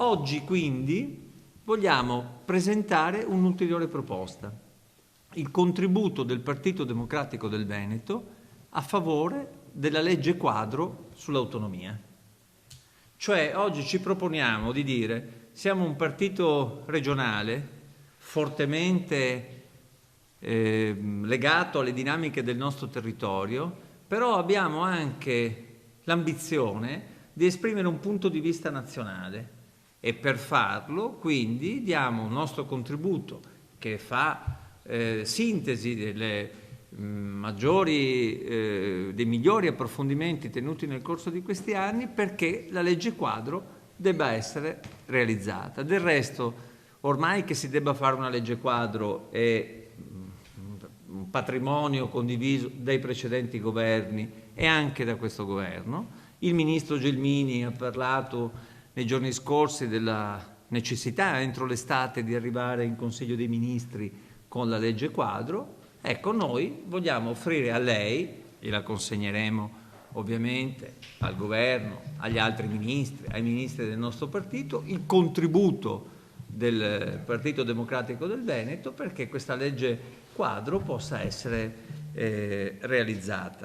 Oggi quindi vogliamo presentare un'ulteriore proposta, il contributo del Partito Democratico del Veneto a favore della legge quadro sull'autonomia. Cioè oggi ci proponiamo di dire: siamo un partito regionale fortemente legato alle dinamiche del nostro territorio, però abbiamo anche l'ambizione di esprimere un punto di vista nazionale e per farlo quindi diamo un nostro contributo che fa sintesi dei migliori approfondimenti tenuti nel corso di questi anni, perché la legge quadro debba essere realizzata. Del resto, ormai che si debba fare una legge quadro è un patrimonio condiviso dai precedenti governi e anche da questo governo. Il ministro Gelmini ha parlato nei giorni scorsi della necessità entro l'estate di arrivare in Consiglio dei Ministri con la legge quadro. Ecco, noi vogliamo offrire a lei, e la consegneremo ovviamente al governo, agli altri ministri, ai ministri del nostro partito, il contributo del Partito Democratico del Veneto perché questa legge quadro possa essere realizzata.